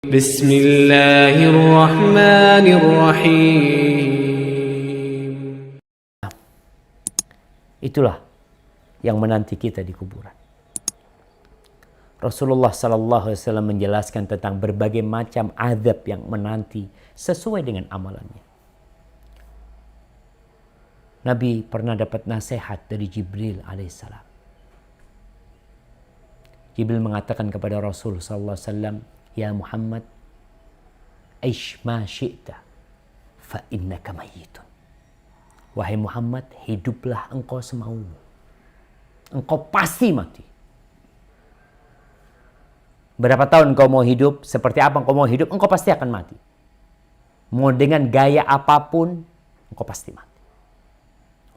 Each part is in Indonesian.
Bismillahirrahmanirrahim. Itulah yang menanti kita di kuburan. Rasulullah SAW menjelaskan tentang berbagai macam azab yang menanti sesuai dengan amalannya. Nabi pernah dapat nasihat dari Jibril alaihissalam. Jibril mengatakan kepada Rasul SAW, "Ya Muhammad, aish ma syi'ta, fa innaka mayyitun." Wahai Muhammad, hiduplah engkau semaumu. Engkau pasti mati. Berapa tahun engkau mau hidup, seperti apa engkau mau hidup, engkau pasti akan mati. Mau dengan gaya apapun, engkau pasti mati.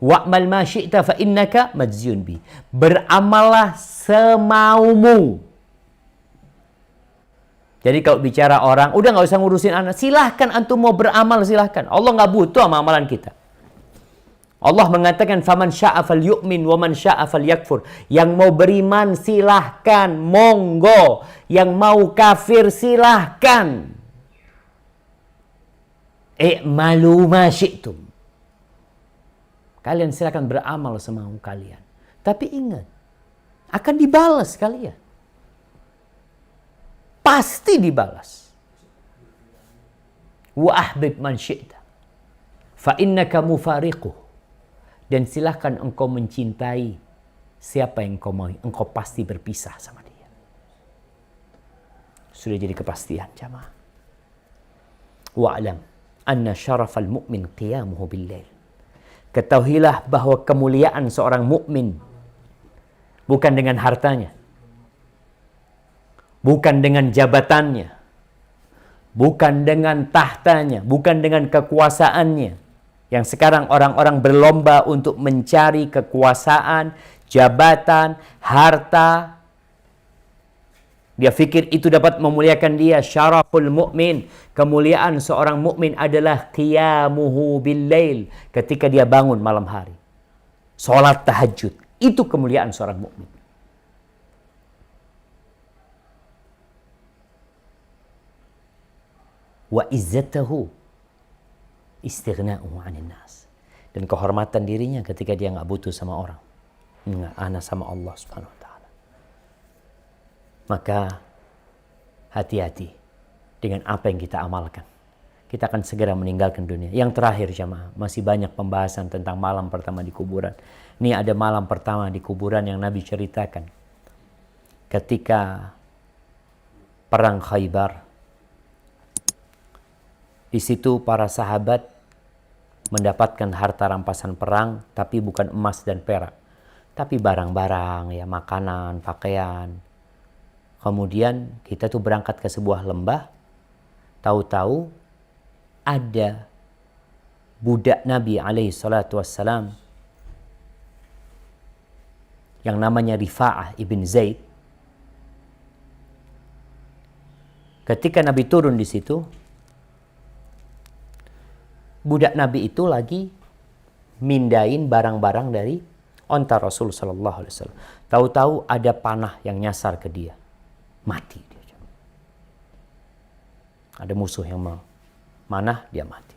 Wa'mal ma syi'ta fa innaka majziyun bi. Beramallah semaumu. Jadi kalau bicara orang, udah nggak usah ngurusin anak, silahkan antum mau beramal, silahkan. Allah nggak butuh sama amalan kita. Allah mengatakan, faman sya'a falyu'min wa man sya'a falyakfur. Yang mau beriman silahkan, monggo. Yang mau kafir silahkan. I'malu ma syi'tum. Kalian silahkan beramal semau kalian. Tapi ingat, akan dibalas kalian. Pasti dibalas. Wa ahbib man syi'ta, fa innaka mufariquh. Dan silahkan engkau mencintai siapa yang engkau mau. Engkau pasti berpisah sama dia. Sudah jadi kepastian jamaah. Wa'alam anna syarafal mu'min qiyamuhu bil-lail. Ketahuilah bahwa kemuliaan seorang mukmin bukan dengan hartanya, bukan dengan jabatannya, bukan dengan tahtanya, bukan dengan kekuasaannya. Yang sekarang orang-orang berlomba untuk mencari kekuasaan, jabatan, harta. Dia pikir itu dapat memuliakan dia. Syaraful mu'min. Kemuliaan seorang mukmin adalah qiyamuhu bil-lail. Ketika dia bangun malam hari. Salat tahajud. Itu kemuliaan seorang mukmin. Wa izzatahu istighna'uhu 'anil nas. Dan kehormatan dirinya ketika dia nggak butuh sama orang. Nggak ana sama Allah Subhanahu wa taala. Maka hati-hati dengan apa yang kita amalkan. Kita akan segera meninggalkan dunia. Yang terakhir jamaah, masih banyak pembahasan tentang malam pertama di kuburan. Ini ada malam pertama di kuburan yang Nabi ceritakan. Ketika perang Khaybar, di situ para sahabat mendapatkan harta rampasan perang, tapi bukan emas dan perak, tapi barang-barang, ya makanan, pakaian. Kemudian kita tuh berangkat ke sebuah lembah, tahu-tahu ada budak Nabi alaihi salatu wassalam yang namanya Rifa'ah ibn Zaid. Ketika Nabi turun di situ, budak Nabi itu lagi mindain barang-barang dari onta Rasul sallallahu alaihi wasallam. Tahu-tahu ada panah yang nyasar ke dia. Mati dia. Ada musuh yang mau manah, dia mati.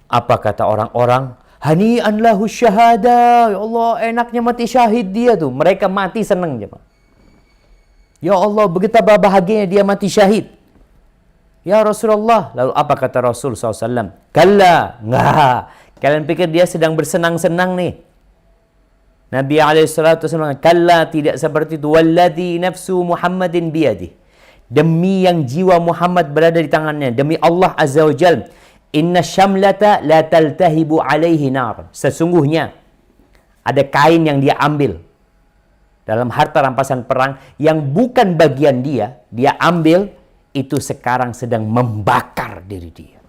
Apa kata orang-orang? Hani'an lahu syahada. Ya Allah, enaknya mati syahid dia tuh. Mereka mati senang jemaah. Ya Allah, betapa bahagianya dia mati syahid. Ya Rasulullah, lalu apa kata Rasul SAW? Kalla, enggak. Kalian pikir dia sedang bersenang-senang nih? Nabi SAW, kalla, tidak seperti itu. Walladhi nafsu Muhammadin biyadih. Demi yang jiwa Muhammad berada di tangannya. Demi Allah Azza wa Jal. Inna syamlata la taltahibu alaihi nar. Sesungguhnya ada kain yang dia ambil dalam harta rampasan perang yang bukan bagian dia ambil, itu sekarang sedang membakar diri dia.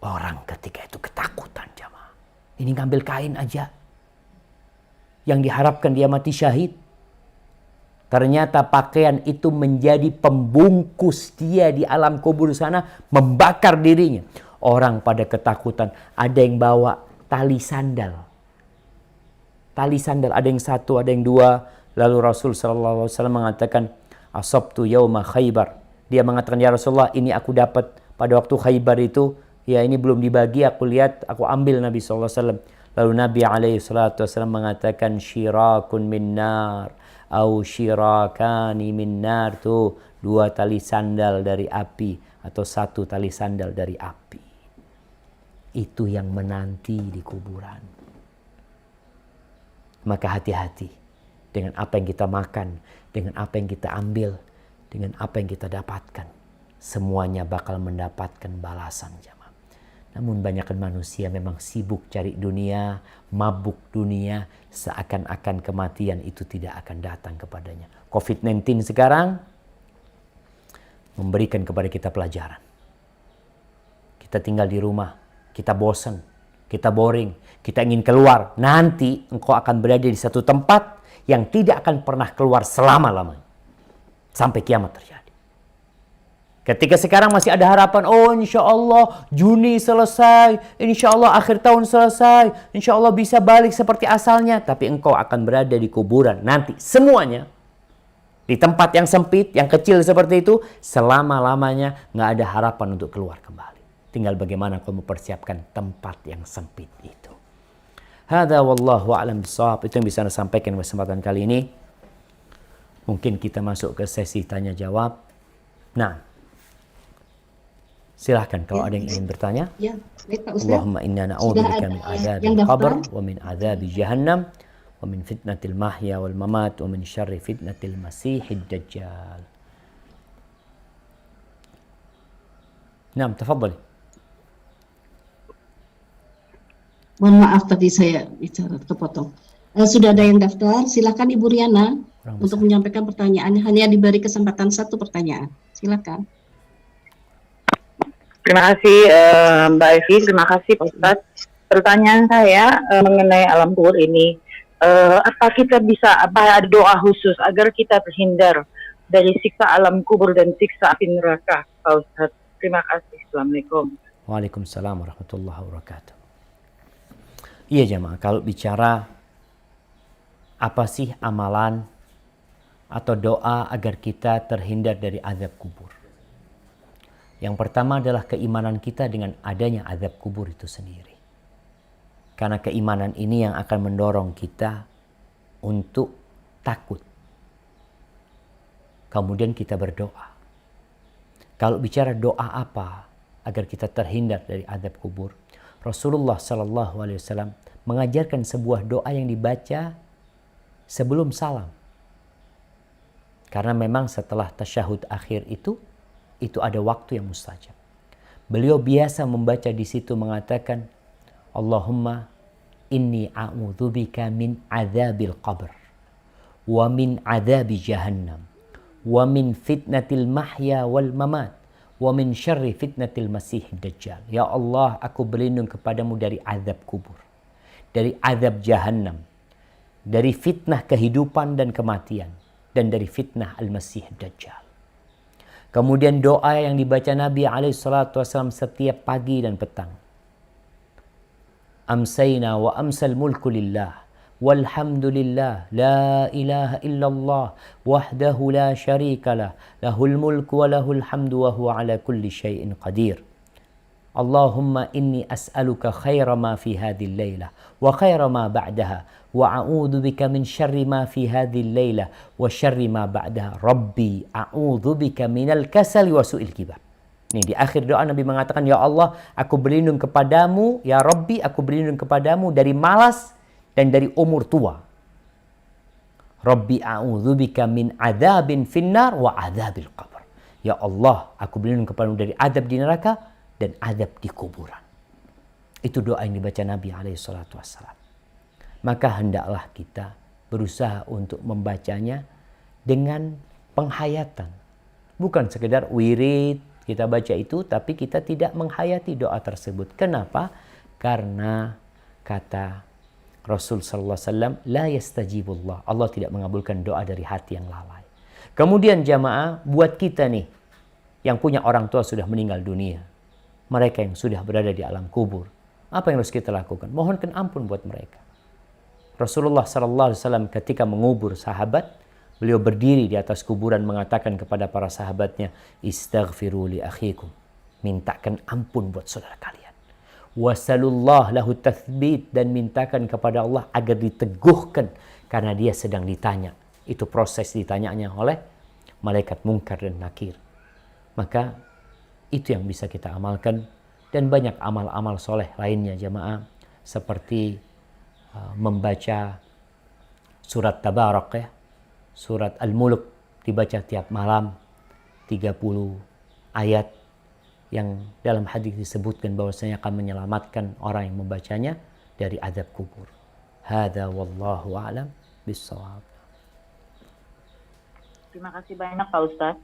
Orang ketika itu ketakutan jamaah. Ini ngambil kain aja. Yang diharapkan dia mati syahid. Ternyata pakaian itu menjadi pembungkus dia di alam kubur sana, membakar dirinya. Orang pada ketakutan. Ada yang bawa tali sandal. Tali sandal, ada yang satu, ada yang dua. Lalu Rasul SAW mengatakan, asabtu yawma Khaybar Dia mengatakan, ya Rasulullah, ini aku dapat pada waktu Khaybar itu, ya ini belum dibagi, aku lihat, aku ambil Nabi SAW. Lalu Nabi SAW mengatakan, syirakun min nar, au syirakani min nar, tuh 2 tali sandal dari api, atau 1 tali sandal dari api. Itu yang menanti di kuburan. Maka hati-hati dengan apa yang kita makan, dengan apa yang kita ambil, dengan apa yang kita dapatkan. Semuanya bakal mendapatkan balasan, jemaah. Namun banyakkan manusia memang sibuk cari dunia, mabuk dunia, seakan-akan kematian itu tidak akan datang kepadanya. COVID-19 sekarang memberikan kepada kita pelajaran. Kita tinggal di rumah, kita bosan, kita boring, kita ingin keluar. Nanti engkau akan berada di satu tempat yang tidak akan pernah keluar selama-lamanya. Sampai kiamat terjadi. Ketika sekarang masih ada harapan, oh insya Allah Juni selesai, insya Allah akhir tahun selesai, insya Allah bisa balik seperti asalnya. Tapi engkau akan berada di kuburan nanti semuanya. Di tempat yang sempit, yang kecil seperti itu, selama-lamanya nggak ada harapan untuk keluar kembali. Tinggal bagaimana kau mempersiapkan tempat yang sempit itu. Hadza wallahu a'lam bishawab. Itu yang bisa saya sampaikan kesempatan kali ini. Mungkin kita masuk ke sesi tanya jawab. Nah, silahkan kalau ada yang ingin bertanya. Ya, baik Pak Ustaz. Allahumma inna na'udzubika min adzabil qabr wa min adzabi jahannam wa min fitnatil mahya wal mamat wa min syarri fitnatil masiihid dajjal. Naam, tafadhali. Mohon maaf tadi saya bicara kepotong. Sudah ada yang daftar, silakan Ibu Riana untuk menyampaikan pertanyaannya. Hanya diberi kesempatan 1 pertanyaan. Silakan. Terima kasih Mbak Evi, terima kasih Pak Ustadz. Pertanyaan saya mengenai alam kubur ini, apa ada doa khusus agar kita terhindar dari siksa alam kubur dan siksa api neraka, Pak Ustadz? Terima kasih. Assalamualaikum. Waalaikumsalam warahmatullahi wabarakatuh. Iya jemaah, kalau bicara apa sih amalan atau doa agar kita terhindar dari azab kubur? Yang pertama adalah keimanan kita dengan adanya azab kubur itu sendiri. Karena keimanan ini yang akan mendorong kita untuk takut. Kemudian kita berdoa. Kalau bicara doa apa agar kita terhindar dari azab kubur? Rasulullah SAW mengajarkan sebuah doa yang dibaca sebelum salam. Karena memang setelah tasyahud akhir itu ada waktu yang mustajab. Beliau biasa membaca di situ mengatakan, Allahumma inni a'udzubika min adzabil qabr wa min adzabi jahannam wa min fitnatil mahya wal mamat wa min syarri fitnatil masiihid dajjal. Ya Allah, aku berlindung kepadamu dari azab kubur, dari azab jahannam, dari fitnah kehidupan dan kematian, dan dari fitnah al-masih dajjal. Kemudian doa yang dibaca Nabi SAW setiap pagi dan petang. Amsayna wa amsal mulku lillah, walhamdulillah, la ilaha illallah, wahdahu la syarika lah, lahul mulku wa lahul hamdu wa huwa ala kulli syai'in qadir. Allahumma inni as'aluka khaira ma fi hadhihi al-lailah wa khaira ma ba'daha wa a'udzu bika min syarri ma fi hadhihi al-lailah wa syarri ma ba'daha. Rabbi a'udzu bika minal kasali wa su'il kibar. Ini di akhir doa Nabi mengatakan, ya Allah, aku berlindung kepadamu, ya Rabbi, aku berlindung kepadamu dari malas dan dari umur tua. Rabbi a'udzu bika min adzabin finnar wa adzabil qabr. Ya Allah, aku berlindung kepadamu dari azab di neraka dan azab di kuburan. Itu doa yang dibaca Nabi SAW. Maka hendaklah kita berusaha untuk membacanya dengan penghayatan. Bukan sekedar wirid, kita baca itu tapi kita tidak menghayati doa tersebut. Kenapa? Karena kata Rasul SAW, la yastajibullah. Allah tidak mengabulkan doa dari hati yang lalai. Kemudian jamaah, buat kita nih, yang punya orang tua sudah meninggal dunia, mereka yang sudah berada di alam kubur, apa yang harus kita lakukan? Mohonkan ampun buat mereka. Rasulullah SAW ketika mengubur sahabat, Beliau berdiri di atas kuburan mengatakan kepada para sahabatnya, istaghfiru li akhikum. Mintakan ampun buat saudara kalian. Wasalullah lahu tathbit, dan mintakan kepada Allah agar diteguhkan karena dia sedang ditanya. Itu proses ditanyanya oleh malaikat Munkar dan Nakir. Maka itu yang bisa kita amalkan, dan banyak amal-amal soleh lainnya jamaah, seperti membaca surat Tabarak ya, surat Al-Mulk dibaca tiap malam 30 ayat yang dalam hadis disebutkan bahwasanya akan menyelamatkan orang yang membacanya dari azab kubur. Hada wallahu a'lam bissawab. Terima kasih banyak Pak Ustadz.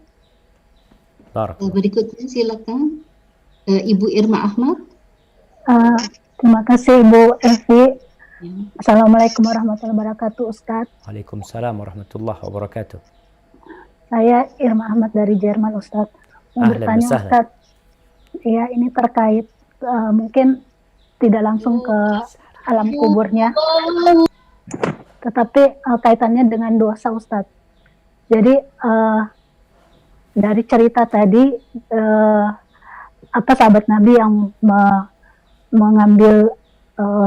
Barakallah. Berikutnya silakan Ibu Irma Ahmad. Terima kasih Ibu Evi. Ya. Assalamualaikum warahmatullahi wabarakatuh Ustadz. Waalaikumsalam warahmatullahi wabarakatuh. Saya Irma Ahmad dari Jerman Ustadz. Mau Ahlan bertanya wasahlan. Ustadz. Ya, ini terkait mungkin tidak langsung ke alam kuburnya, tetapi kaitannya dengan dosa Ustadz. Jadi dari cerita tadi sahabat Nabi yang mengambil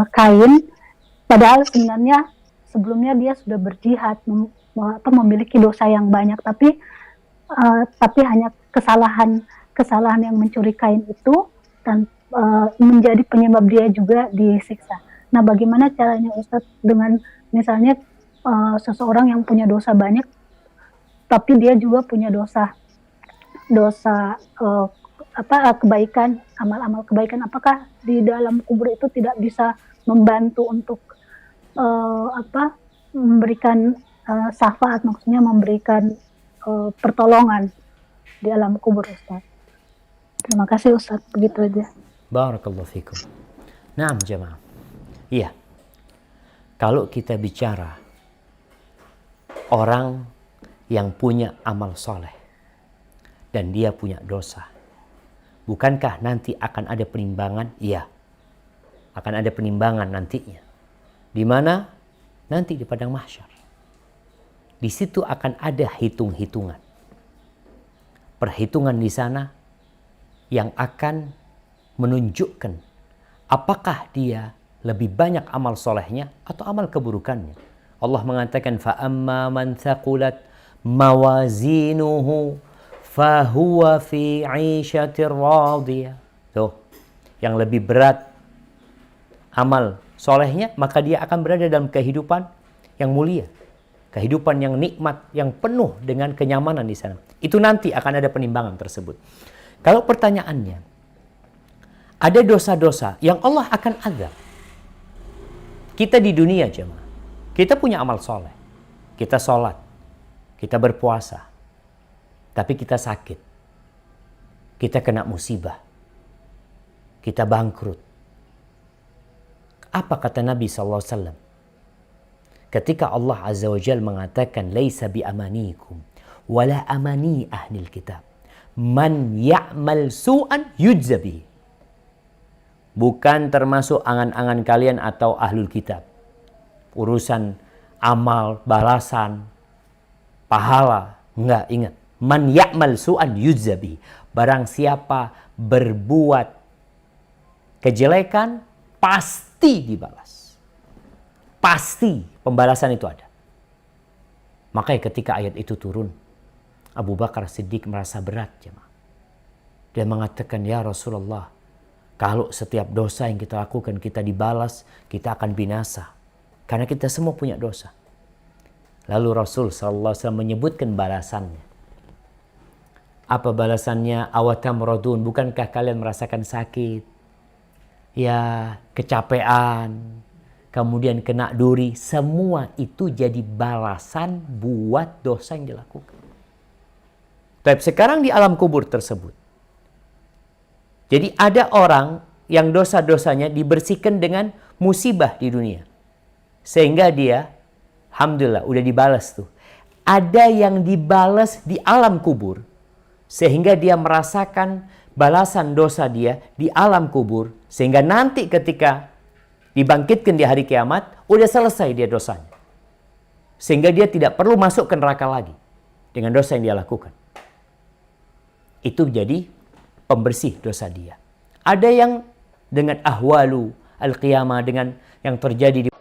kain, padahal sebenarnya sebelumnya dia sudah berjihad, memiliki dosa yang banyak, tapi hanya kesalahan yang mencuri kain itu dan menjadi penyebab dia juga disiksa. Nah, bagaimana caranya Ustadz dengan misalnya seseorang yang punya dosa banyak, tapi dia juga punya dosa kebaikan, amal-amal kebaikan, apakah di dalam kubur itu tidak bisa membantu untuk memberikan syafaat, maksudnya memberikan pertolongan di alam kubur Ustadz. Terima kasih Ustadz, begitu aja. Barakallahu fikum. Naam jemaah. Iya. Kalau kita bicara orang yang punya amal soleh dan dia punya dosa, bukankah nanti akan ada penimbangan? Iya. Akan ada penimbangan nantinya. Di mana? Nanti di padang mahsyar. Di situ akan ada hitung-hitungan. Perhitungan di sana yang akan menunjukkan apakah dia lebih banyak amal solehnya atau amal keburukannya. Allah mengatakan فَأَمَّا مَنْ ثَقُلَتْ مَوَازِينُهُ فَهُوَ فِي عِيشَةٍ رَاضِيَةٍ. Tuh, yang lebih berat amal solehnya, maka dia akan berada dalam kehidupan yang mulia, kehidupan yang nikmat, yang penuh dengan kenyamanan di sana. Itu nanti akan ada penimbangan tersebut. Kalau pertanyaannya, ada dosa-dosa yang Allah akan azab. Kita di dunia jemaah, kita punya amal soleh, kita sholat, kita berpuasa, tapi kita sakit, kita kena musibah, kita bangkrut. Apa kata Nabi SAW? Ketika Allah Azza wa Jal mengatakan, Laisa bi amanikum, wala amani ahlil kitab. Man ya'mal su'an yujzabi. Bukan termasuk angan-angan kalian atau ahlul kitab. Urusan amal, balasan, pahala. Enggak, ingat. Man ya'mal su'an yujzabi. Barang siapa berbuat kejelekan, pasti dibalas. Pasti pembalasan itu ada. Makanya ketika ayat itu turun, Abu Bakar Siddiq merasa berat jemaah. Dia mengatakan, ya Rasulullah, kalau setiap dosa yang kita lakukan kita dibalas, kita akan binasa. Karena kita semua punya dosa. Lalu Rasul SAW menyebutkan balasannya. Apa balasannya? Awatamradun, bukankah kalian merasakan sakit? Ya, kecapean, kemudian kena duri. Semua itu jadi balasan buat dosa yang dilakukan. Tapi sekarang di alam kubur tersebut, jadi ada orang yang dosa-dosanya dibersihkan dengan musibah di dunia. Sehingga dia, alhamdulillah, udah dibalas tuh. Ada yang dibalas di alam kubur. Sehingga dia merasakan balasan dosa dia di alam kubur. Sehingga nanti ketika dibangkitkan di hari kiamat, udah selesai dia dosanya. sehingga dia tidak perlu masuk ke neraka lagi dengan dosa yang dia lakukan. Itu jadi pembersih dosa dia. Ada yang dengan ahwalu al-qiyamah, dengan yang terjadi di